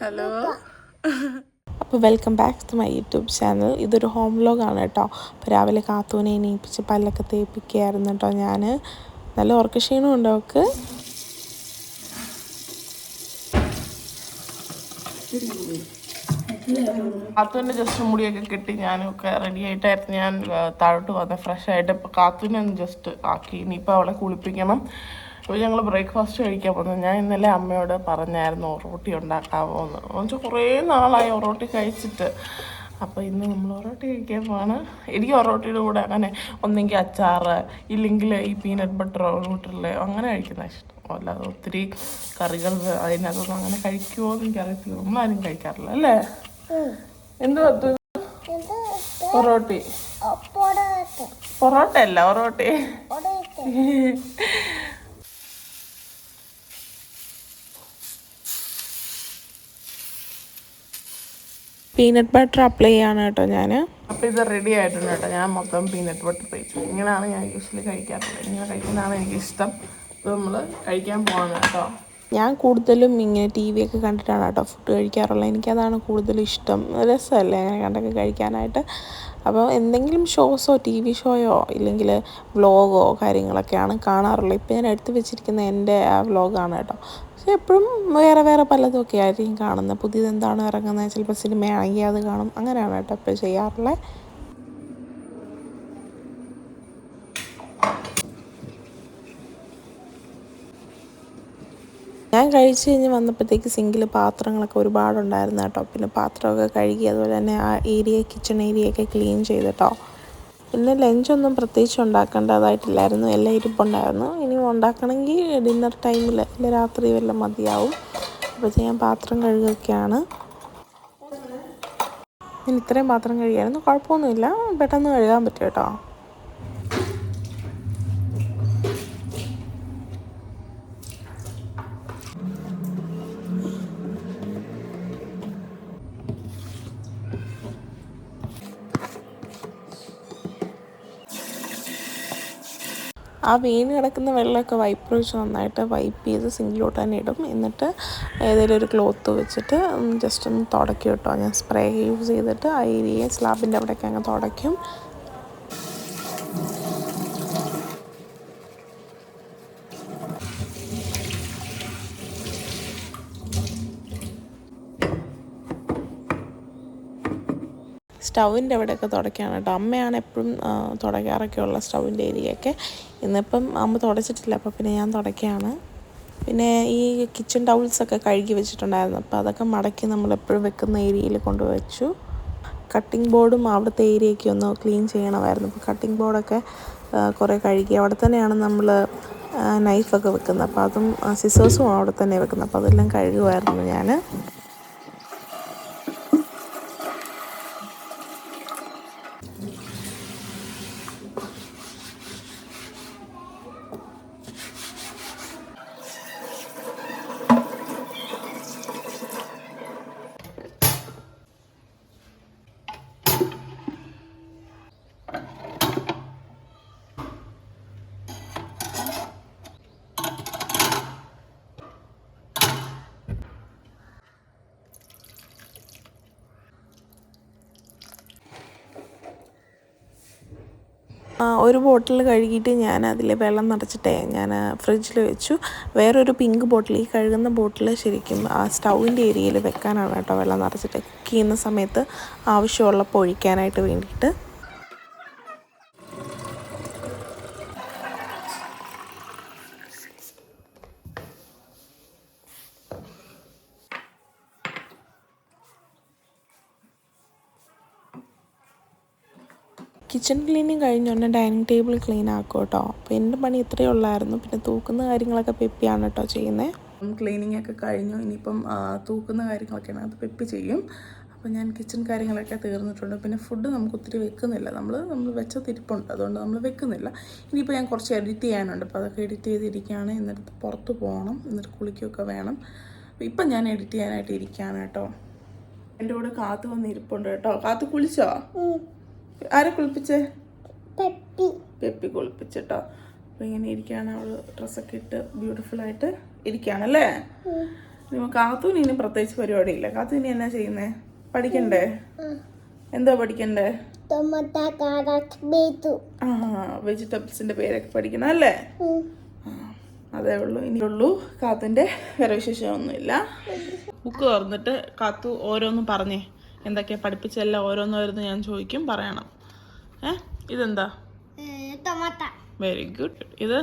Hello. അപ്പോൾ welcome back to my YouTube channel. ഇതൊരു home വ്ലോഗാണ് കേട്ടോ. അപ്പോൾ രാവിലെ കാത്തൂനെ എണീപ്പിച്ച് പല്ലൊക്കെ തേപ്പിക്കുകയായിരുന്നു കേട്ടോ ഞാൻ. നല്ല ഉറക്കക്ഷീണം ഉണ്ട് അവൾക്ക്. കാത്തുവിൻ്റെ ജസ്റ്റ് മുടിയൊക്കെ കെട്ടി ഞാനൊക്കെ റെഡി ആയിട്ടായിരുന്നു ഞാൻ താഴോട്ട് വന്നത് ഫ്രഷ് ആയിട്ട്. ഇപ്പോൾ കാത്തുവിനെ ഒന്ന് ജസ്റ്റ് ആക്കി ഇനിയിപ്പോൾ അവളെ കുളിപ്പിക്കണം. അപ്പോൾ ഞങ്ങൾ ബ്രേക്ക്ഫാസ്റ്റ് കഴിക്കാൻ പോകുന്നത്. ഞാൻ ഇന്നലെ അമ്മയോട് പറഞ്ഞായിരുന്നു ഒറോട്ടി ഉണ്ടാക്കാമോ എന്ന്. എന്നുവെച്ചാൽ കുറേ നാളായി ഒറോട്ടി കഴിച്ചിട്ട്. അപ്പോൾ ഇന്ന് നമ്മൾ ഒറോട്ടി കഴിക്കാൻ പോവാണ്. എനിക്ക് ഒറോട്ടിയുടെ കൂടെ അങ്ങനെ ഒന്നെങ്കിൽ അച്ചാർ ഇല്ലെങ്കിൽ ഈ പീനട്ട് ബട്ടറോ ന്യൂട്രല് അങ്ങനെ കഴിക്കുന്ന ഇഷ്ടം. അല്ലാതെ ഒത്തിരി കറികൾ അതിനകത്തൊന്നും അങ്ങനെ കഴിക്കുമോ എന്ന് എനിക്കറിയത്തില്ല. നമ്മളാരും കഴിക്കാറില്ല അല്ലേ? എന്തുവാ പൊറോട്ടി? പൊറോട്ട അല്ല, ഒറോട്ടി. പീനട്ട് ബട്ടർ അപ്ലൈ ചെയ്യാണ് കേട്ടോ ഞാൻ. അപ്പോൾ ഇത് റെഡി ആയിട്ടുണ്ട് കേട്ടോ. ഞാൻ മൊത്തം പീനട്ട് ബട്ടർ തേച്ചു. ഇങ്ങനെയാണ് ഞാൻ യൂഷ്വലി കഴിക്കാറുള്ളത്. ഇങ്ങനെ കഴിക്കുന്നതാണ് എനിക്കിഷ്ടം. ഇത് നമ്മൾ കഴിക്കാൻ പോകുന്നത് കേട്ടോ. ഞാൻ കൂടുതലും ഇങ്ങനെ ടി വി ഒക്കെ കണ്ടിട്ടാണ് കേട്ടോ ഫുഡ് കഴിക്കാറുള്ളത്. എനിക്കതാണ് കൂടുതലും ഇഷ്ടം. രസമല്ലേ അങ്ങനെ കണ്ടൊക്കെ കഴിക്കാനായിട്ട്. അപ്പോൾ എന്തെങ്കിലും ഷോസോ ടി വി ഷോയോ ഇല്ലെങ്കിൽ വ്ലോഗോ കാര്യങ്ങളൊക്കെയാണ് കാണാറുള്ളത്. ഇപ്പോൾ ഞാൻ എടുത്ത് വെച്ചിരിക്കുന്ന എൻ്റെ ആ വ്ലോഗാണ് കേട്ടോ. പക്ഷേ എപ്പോഴും വേറെ വേറെ പലതൊക്കെ ആയിരിക്കും കാണുന്നത്. പുതിയത് എന്താണ് ഇറങ്ങുന്നത്, ചിലപ്പോൾ സിനിമയാണെങ്കിൽ അത് കാണും. അങ്ങനെയാണ് കേട്ടോ ഇപ്പോൾ ചെയ്യാറുള്ളത്. ഞാൻ കഴിച്ച് കഴിഞ്ഞ് വന്നപ്പോഴത്തേക്ക് സിങ്കിൽ പാത്രങ്ങളൊക്കെ ഒരുപാടുണ്ടായിരുന്നു കേട്ടോ. പിന്നെ പാത്രമൊക്കെ കഴുകി, അതുപോലെ തന്നെ ആ ഏരിയ കിച്ചൺ ഏരിയയൊക്കെ ക്ലീൻ ചെയ്തിട്ടോ. പിന്നെ ലഞ്ചൊന്നും പ്രത്യേകിച്ച് ഉണ്ടാക്കേണ്ടതായിട്ടില്ലായിരുന്നു, എല്ലാം ഇരിപ്പുണ്ടായിരുന്നു. ഇനി ഉണ്ടാക്കണമെങ്കിൽ ഡിന്നർ ടൈമിൽ അല്ല രാത്രി വല്ലതും മതിയാവും. അപ്പോഴത്തേക്ക് ഞാൻ പാത്രം കഴുകുകയൊക്കെയാണ്. ഞാൻ ഇത്രയും പാത്രം കഴുകിയായിരുന്നു, കുഴപ്പമൊന്നുമില്ല, പെട്ടെന്ന് കഴുകാൻ പറ്റും കേട്ടോ. ആ വീണ് കിടക്കുന്ന വെള്ളമൊക്കെ വൈപ്പർ വെച്ച് നന്നായിട്ട് വൈപ്പ് ചെയ്ത് സിങ്കിലോട്ട് തന്നെ ഇടും. എന്നിട്ട് ഏതെങ്കിലും ഒരു ക്ലോത്ത് വെച്ചിട്ട് ജസ്റ്റ് ഒന്ന് തുടയ്ക്കും കേട്ടോ. ഞാൻ സ്പ്രേ യൂസ് ചെയ്തിട്ട് ആ ഏരിയയെ സ്ലാബിൻ്റെ അവിടെയൊക്കെ അങ്ങ് തുടയ്ക്കും. സ്റ്റൗവിൻ്റെ അവിടെയൊക്കെ തുടയ്ക്കുകയാണ് കേട്ടോ. അമ്മയാണ് എപ്പോഴും തുടയ്ക്കാറൊക്കെ ഉള്ള സ്റ്റൗവിൻ്റെ ഏരിയയൊക്കെ. ഇന്നിപ്പം അമ്മ തുടച്ചിട്ടില്ല, അപ്പോൾ പിന്നെ ഞാൻ തുടയ്ക്കുകയാണ്. പിന്നെ ഈ കിച്ചൺ ടൗൾസൊക്കെ കഴുകി വെച്ചിട്ടുണ്ടായിരുന്നു. അപ്പോൾ അതൊക്കെ മടക്കി നമ്മളെപ്പോഴും വെക്കുന്ന ഏരിയയിൽ കൊണ്ടുവച്ചു. കട്ടിംഗ് ബോർഡും അവിടുത്തെ ഏരിയയൊക്കെ ഒന്ന് ക്ലീൻ ചെയ്യണമായിരുന്നു. അപ്പോൾ കട്ടിംഗ് ബോർഡൊക്കെ കുറേ കഴുകി. അവിടെ തന്നെയാണ് നമ്മൾ നൈഫൊക്കെ വെക്കുന്നത്. അപ്പോൾ അതും സിസേഴ്സും അവിടെ തന്നെ വെക്കുന്നത്. അപ്പോൾ അതെല്ലാം കഴുകുമായിരുന്നു ഞാൻ. ഒരു ബോട്ടിൽ കഴുകിയിട്ട് ഞാൻ അതിൽ വെള്ളം നിറച്ചിട്ടേ ഞാൻ ഫ്രിഡ്ജിൽ വെച്ചു. വേറൊരു പിങ്ക് ബോട്ടിൽ, ഈ കഴുകുന്ന ബോട്ടിൽ ശരിക്കും ആ സ്റ്റൗവിൻ്റെ ഏരിയയിൽ വെക്കാനാണ് കേട്ടോ വെള്ളം നിറച്ചിട്ട്. കുക്ക് ചെയ്യുന്ന സമയത്ത് ആവശ്യമുള്ളപ്പോൾ ഒഴിക്കാനായിട്ട് വേണ്ടിയിട്ട്. കിച്ചൺ ക്ലീനിങ് കഴിഞ്ഞ് ഉടനെ ഡൈനിങ് ടേബിൾ ക്ലീൻ ആക്കും കേട്ടോ. അപ്പോൾ എൻ്റെ പണി ഇത്രയേ ഉള്ളായിരുന്നു. പിന്നെ തൂക്കുന്ന കാര്യങ്ങളൊക്കെ പെപ്പിയാണ് കേട്ടോ ചെയ്യുന്നത്. ക്ലീനിങ് ഒക്കെ കഴിഞ്ഞു. ഇനിയിപ്പം തൂക്കുന്ന കാര്യങ്ങളൊക്കെയാണ്, അത് പെപ്പി ചെയ്യും. അപ്പോൾ ഞാൻ കിച്ചൺ കാര്യങ്ങളൊക്കെ തീർന്നിട്ടുണ്ട്. പിന്നെ ഫുഡ് നമുക്ക് ഒത്തിരി വെക്കുന്നില്ല, നമ്മൾ വെച്ച തിരിപ്പുണ്ട്, അതുകൊണ്ട് നമ്മൾ വെക്കുന്നില്ല. ഇനിയിപ്പോൾ ഞാൻ കുറച്ച് എഡിറ്റ് ചെയ്യാനുണ്ട്. അപ്പോൾ അതൊക്കെ എഡിറ്റ് ചെയ്തിരിക്കുകയാണ്. എന്നിട്ട് പുറത്ത് പോകണം, എന്നിട്ട് കുളിക്കുകയൊക്കെ വേണം. അപ്പോൾ ഇപ്പം ഞാൻ എഡിറ്റ് ചെയ്യാനായിട്ട് ഇരിക്കുകയാണ് കേട്ടോ. എൻ്റെ കൂടെ കാത്തു വന്ന് ഇരിപ്പുണ്ട് കേട്ടോ. കാത്തു കുളിച്ചോ? ആരെ കുളിപ്പിച്ചേ? പെപ്പി കുളിപ്പിച്ചിട്ടോ. അപ്പോൾ ഇങ്ങനെ ഇരിക്കുകയാണ് അവൾ ഡ്രസ്സൊക്കെ ഇട്ട് ബ്യൂട്ടിഫുള്ളായിട്ട്. ഇരിക്കുകയാണല്ലേ? കാത്തൂന് ഇനി പ്രത്യേകിച്ച് പരിപാടിയില്ല. കാത്തു ഇനി എന്നാ ചെയ്യുന്നേ? പഠിക്കണ്ടേ? എന്താ പഠിക്കണ്ടേ? ആ, വെജിറ്റബിൾസിന്റെ പേരൊക്കെ പഠിക്കണം അല്ലേ? അതേ ഉള്ളൂ, ഇനിയുള്ളൂ. കാത്തുന്റെ വേറെ വിശേഷമൊന്നുമില്ല. ബുക്ക് തുറന്നിട്ട് കാത്തു ഓരോന്നും പറഞ്ഞേ, എന്തൊക്കെയാ പഠിപ്പിച്ചല്ല ഓരോന്നോരോന്ന് ഞാൻ ചോദിക്കും, പറയണം. ഇതെന്താ? Very good. ഇത്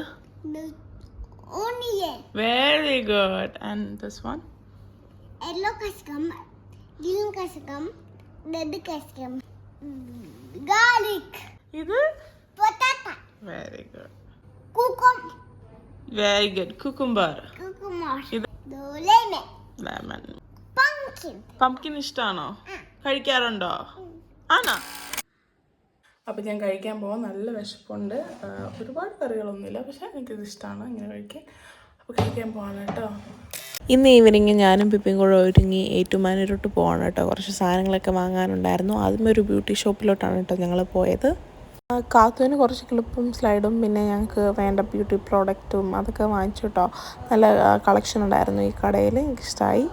very good. And this one? Yellow capsicum, green capsicum, red capsicum, garlic. ഇത് Potato. Very good. Cucumber. Very good. Cucumber. Cucumber. ഇത് lemon. ലെമൺ. Pumpkin. പംകിൻ ഇഷ്ടമാണോ? കഴിക്കാറുണ്ടോ? ആണോ? അപ്പം ഞാൻ കഴിക്കാൻ പോകാൻ നല്ല വിശപ്പുണ്ട്. ഒരുപാട് കറികളൊന്നുമില്ല, പക്ഷെ എനിക്കിത് ഇഷ്ടമാണ് ഇങ്ങനെ കഴിക്കാൻ. അപ്പോൾ കഴിക്കാൻ പോവാണ് കേട്ടോ. ഇന്ന് ഈവനിങ് ഞാനും പിപ്പിയും കൂടെ ഒരുങ്ങി ഏറ്റുമാനൂരോട്ട് പോവാണ് കേട്ടോ. കുറച്ച് സാധനങ്ങളൊക്കെ വാങ്ങാനുണ്ടായിരുന്നു. ആദ്യമേ ഒരു ബ്യൂട്ടി ഷോപ്പിലോട്ടാണ് കേട്ടോ ഞങ്ങൾ പോയത്. കാത്തുവിന് കുറച്ച് ക്ലിപ്പും സ്ലൈഡും പിന്നെ ഞങ്ങൾക്ക് വേണ്ട ബ്യൂട്ടി പ്രോഡക്റ്റും അതൊക്കെ വാങ്ങിച്ചു കേട്ടോ. നല്ല കളക്ഷൻ ഉണ്ടായിരുന്നു ഈ കടയിൽ, എനിക്കിഷ്ടമായി.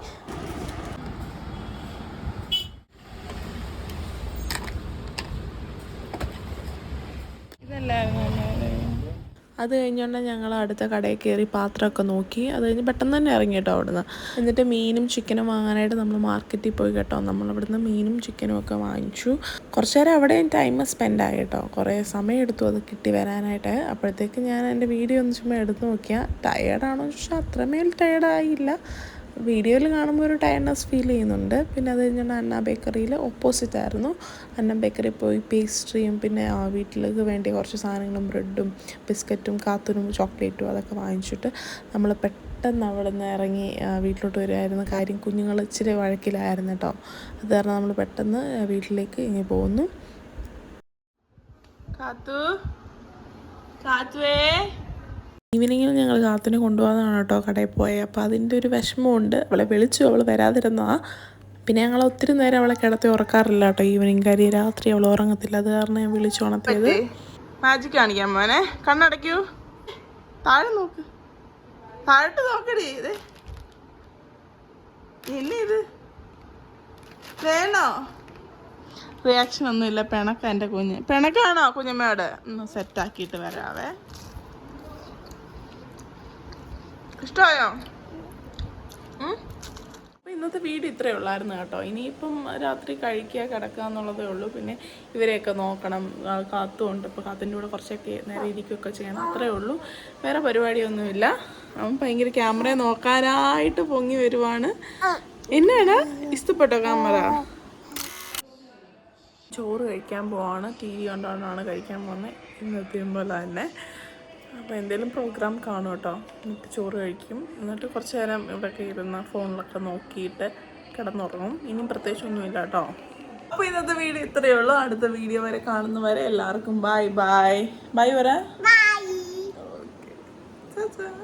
അത് കഴിഞ്ഞുകൊണ്ട് ഞങ്ങൾ അടുത്ത കടയിൽ കയറി പാത്രമൊക്കെ നോക്കി. അത് കഴിഞ്ഞ് പെട്ടെന്ന് തന്നെ ഇറങ്ങി കേട്ടോ അവിടുന്ന്. എന്നിട്ട് മീനും ചിക്കനും വാങ്ങാനായിട്ട് നമ്മൾ മാർക്കറ്റിൽ പോയി കേട്ടോ. നമ്മളിവിടുന്ന് മീനും ചിക്കനും ഒക്കെ വാങ്ങിച്ചു. കുറച്ച് നേരം അവിടെയും ടൈം സ്പെൻഡായി കേട്ടോ. കുറേ സമയം എടുത്തു അത് കിട്ടി വരാനായിട്ട്. അപ്പോഴത്തേക്ക് ഞാൻ എൻ്റെ വീഡിയോ ഒന്ന് ചുമ്മാ എടുത്ത് നോക്കിയാൽ ടയേർഡാണോ എന്ന് ചോദിച്ചാൽ അത്രമേൽ ടയേർഡായില്ല. വീഡിയോയിൽ കാണുമ്പോൾ ഒരു ടയർഡ്നെസ് ഫീൽ ചെയ്യുന്നുണ്ട്. പിന്നെ അത് കഴിഞ്ഞാൽ അന്ന ബേക്കറിയിൽ ഓപ്പോസിറ്റ് ആയിരുന്നു. അന്ന ബേക്കറി പോയി പേസ്ട്രിയും പിന്നെ വീട്ടിലേക്ക് വേണ്ടി കുറച്ച് സാധനങ്ങളും ബ്രെഡും ബിസ്ക്കറ്റും കാത്തൂനും ചോക്ലേറ്റും അതൊക്കെ വാങ്ങിച്ചിട്ട് നമ്മൾ പെട്ടെന്ന് അവിടെ നിന്ന് ഇറങ്ങി വീട്ടിലോട്ട് വരുമായിരുന്നു. കാര്യം കുഞ്ഞുങ്ങൾ ഇച്ചിരി വഴക്കിലായിരുന്നു കേട്ടോ. അത് കാരണം നമ്മൾ പെട്ടെന്ന് വീട്ടിലേക്ക് ഇങ്ങനെ പോകുന്നു. ഈവനിങ്ങിൽ ഞങ്ങൾ കാത്തിനെ കൊണ്ടുപോകാനാണ് കേട്ടോ കടയിൽ പോയത്. അപ്പോൾ അതിൻ്റെ ഒരു വിഷമമുണ്ട്. അവളെ വിളിച്ചു, അവൾ വരാതിരുന്നതാണ്. പിന്നെ ഞങ്ങൾ ഒത്തിരി നേരം അവളെ കിടത്തി ഉറക്കാറില്ല കേട്ടോ ഈവനിങ്. കാര്യം രാത്രി അവൾ ഉറങ്ങത്തില്ല. അത് കാരണം ഞാൻ വിളിച്ചു ഉണർത്തിയത്. മാജിക് കാണിക്കാൻ മോനെ, കണ്ണടയ്ക്കൂ, താഴെ നോക്ക്, താഴോട്ട് നോക്കടി. ഇത് ഇല്ല, ഇത് വേണോ? റിയാക്ഷൻ ഒന്നുമില്ല. പിണക്ക എൻ്റെ കുഞ്ഞ്. പിണക്കാണോ കുഞ്ഞമ്മയോട്? ഒന്ന് സെറ്റാക്കിയിട്ട് വരാവേ. ഇഷ്ടമായോ? അപ്പോൾ ഇന്നത്തെ വീഡിയോ ഇത്രയേ ഉള്ളായിരുന്നു കേട്ടോ. ഇനിയിപ്പം രാത്രി കഴിക്കുക കിടക്കുക എന്നുള്ളതേ ഉള്ളൂ. പിന്നെ ഇവരെയൊക്കെ നോക്കണം. കാത്തുണ്ട്. ഇപ്പോൾ കാത്തിൻ്റെ കൂടെ കുറച്ചൊക്കെ നേരെ ഇരിക്കുകയൊക്കെ ചെയ്യണം. അത്രയേ ഉള്ളൂ. വേറെ പരിപാടിയൊന്നുമില്ല. അവൻ ഭയങ്കര ക്യാമറയെ നോക്കാനായിട്ട് പൊങ്ങി വരുവാണ്. എന്നാണ് ഇഷ്ടപ്പെട്ടോ ക്യാമറ? ചോറ് കഴിക്കാൻ പോവാണ്. TV കണ്ടുകൊണ്ടാണ് കഴിക്കാൻ പോകുന്നത് ഇന്നത്തെയും പോലെ തന്നെ. അപ്പോൾ എന്തെങ്കിലും പ്രോഗ്രാം കാണും കേട്ടോ. എന്നിട്ട് ചോറ് കഴിക്കും. എന്നിട്ട് കുറച്ച് നേരം ഇവിടെയൊക്കെ ഇരുന്ന് ഫോണിലൊക്കെ നോക്കിയിട്ട് കിടന്നുറങ്ങും. ഇനിയും പ്രത്യേകിച്ചൊന്നുമില്ല കേട്ടോ. അപ്പോൾ ഇന്നത്തെ വീഡിയോ ഇത്രയേ ഉള്ളൂ. അടുത്ത വീഡിയോ വരെ കാണുന്നവരെ എല്ലാവർക്കും ബൈ ബൈ. ബൈ വരെ. Bye. ഓക്കെ.